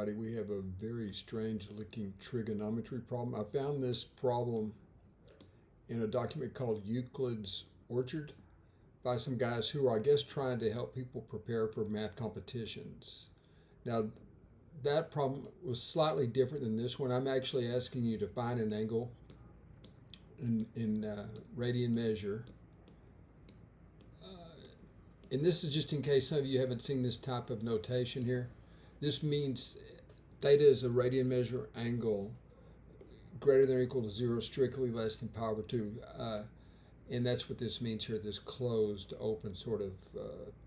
We have a very strange looking trigonometry problem. I found this problem in a document called Euclid's Orchard by some guys who are, I guess, trying to help people prepare for math competitions. Now, that problem was slightly different than this one. I'm actually asking you to find an angle in radian measure. And this is just in case some of you haven't seen this type of notation here. This means theta is a radian measure angle greater than or equal to 0, strictly less than pi over 2. And that's what this means here, this closed, open sort of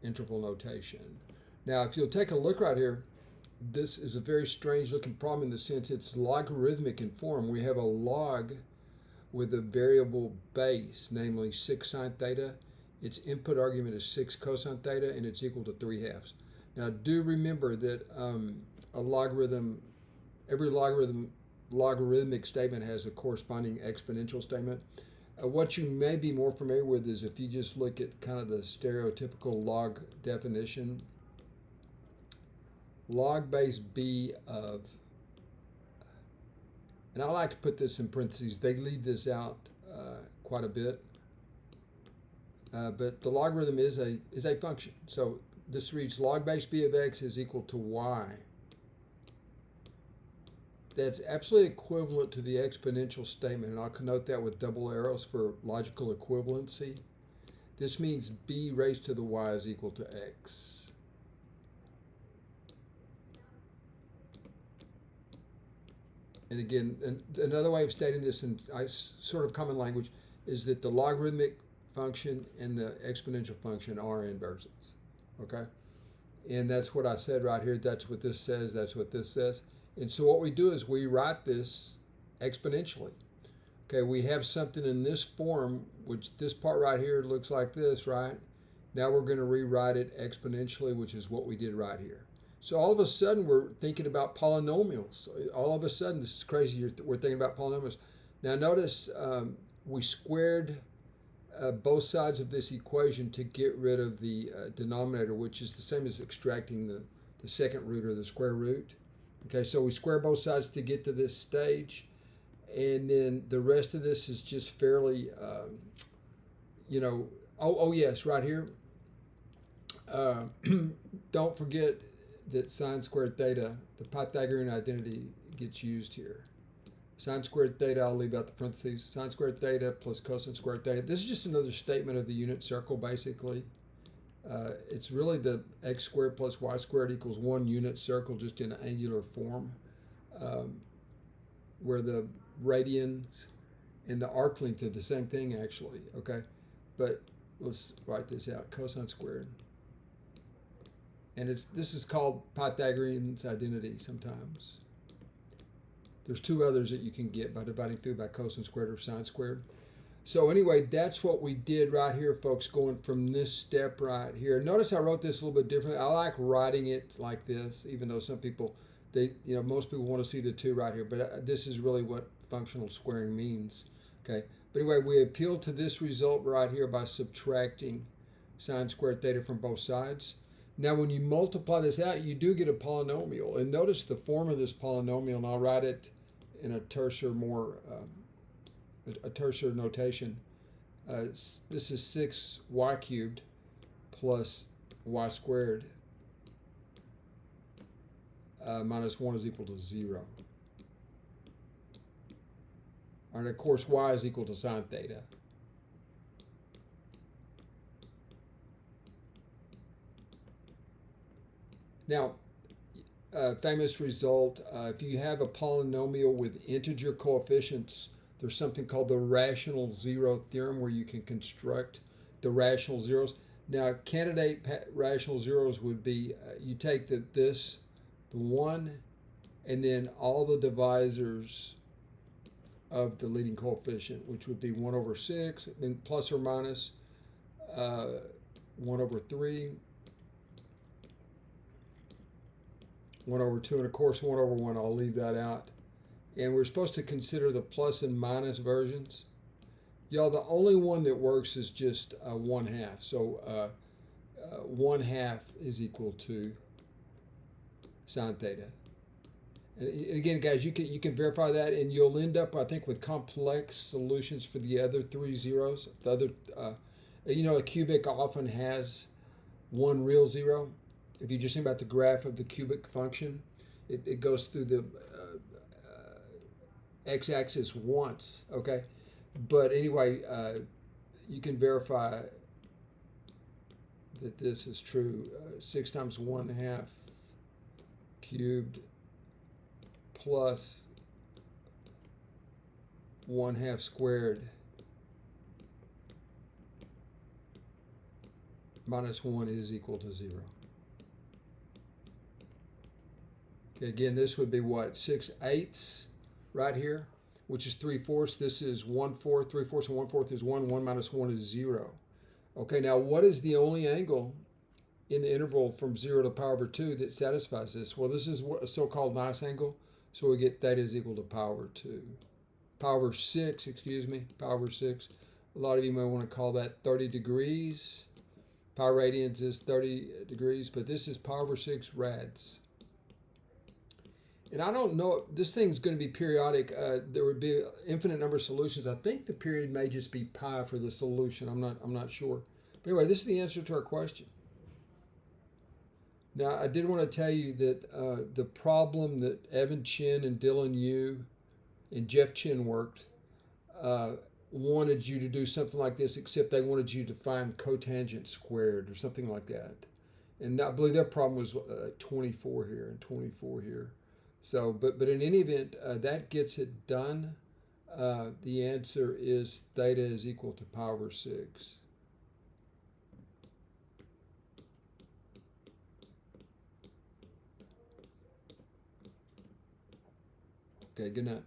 interval notation. Now, if you'll take a look right here, this is a very strange looking problem in the sense it's logarithmic in form. We have a log with a variable base, namely 6 sine theta. Its input argument is 6 cosine theta, and it's equal to 3/2. Now, do remember that a logarithm, every logarithmic statement has a corresponding exponential statement. What you may be more familiar with is if you just look at kind of the stereotypical log definition, log base b of, and I like to put this in parentheses, they leave this out quite a bit, but the logarithm is a function. So this reads log base b of x is equal to y. That's absolutely equivalent to the exponential statement, and I'll connote that with double arrows for logical equivalency. This means b raised to the y is equal to x. And again, another way of stating this in sort of common language is that the logarithmic function and the exponential function are inverses, okay? And that's what I said right here. That's what this says. That's what this says. And so what we do is we write this exponentially. Okay, we have something in this form, which this part right here looks like this, right? Now we're going to rewrite it exponentially, which is what we did right here. So all of a sudden we're thinking about polynomials. All of a sudden, this is crazy, we're thinking about polynomials. Now notice we squared both sides of this equation to get rid of the denominator, which is the same as extracting the second root or the square root. Okay, so we square both sides to get to this stage, and then the rest of this is just fairly, oh yes, right here. Don't forget that sine squared theta, the Pythagorean identity, gets used here. Sine squared theta, I'll leave out the parentheses. Sine squared theta plus cosine squared theta. This is just another statement of the unit circle, basically. It's really the x squared plus y squared equals 1 unit circle, just in angular form, where the radians and the arc length are the same thing, actually, okay? But let's write this out, cosine squared. And this is called Pythagorean's identity sometimes. There's two others that you can get by dividing through by cosine squared or sine squared. So anyway, that's what we did right here, folks, going from this step right here. Notice I wrote this a little bit differently. I like writing it like this, even though some people, most people want to see the two right here, but this is really what functional squaring means, okay? But anyway, we appeal to this result right here by subtracting sine squared theta from both sides. Now, when you multiply this out, you do get a polynomial. And notice the form of this polynomial, and I'll write it in a tertiary notation. This is 6y cubed plus y squared minus 1 is equal to 0. And of course, y is equal to sine theta. Now, famous result, if you have a polynomial with integer coefficients, there's something called the rational zero theorem where you can construct the rational zeros. Now, candidate rational zeros would be, you take the 1, and then all the divisors of the leading coefficient, which would be 1 over 6, then plus or minus 1 over 3, 1 over 2, and of course 1 over 1, I'll leave that out. And we're supposed to consider the plus and minus versions. Y'all, the only one that works is just 1/2. So 1/2 is equal to sine theta. And again, guys, you can verify that, and you'll end up, I think, with complex solutions for the other three zeros. The other, a cubic often has one real zero. If you just think about the graph of the cubic function, it goes through the x-axis once, okay? But anyway, you can verify that this is true. 6 times 1/2 cubed plus 1/2 squared minus 1 is equal to 0. Okay, again, this would be what? 6/8 right here, which is 3/4. This is 1/4. 3/4 and 1/4 is 1. 1 minus 1 is 0. Okay, now what is the only angle in the interval from 0 to pi over 2 that satisfies this? Well, this is a so-called nice angle, so we get theta is equal to pi over 2. Pi over 6, excuse me, pi over 6. A lot of you may want to call that 30 degrees. Pi radians is 30 degrees, but this is pi over 6 rads. And I don't know, this thing's going to be periodic. There would be an infinite number of solutions. I think the period may just be pi for the solution. I'm not sure. But anyway, this is the answer to our question. Now, I did want to tell you that the problem that Evan Chin and Dylan Yu and Jeff Chin worked wanted you to do something like this, except they wanted you to find cotangent squared or something like that. And I believe their problem was 24 here and 24 here. So, but in any event, that gets it done. The answer is theta is equal to pi over 6. Okay, good night.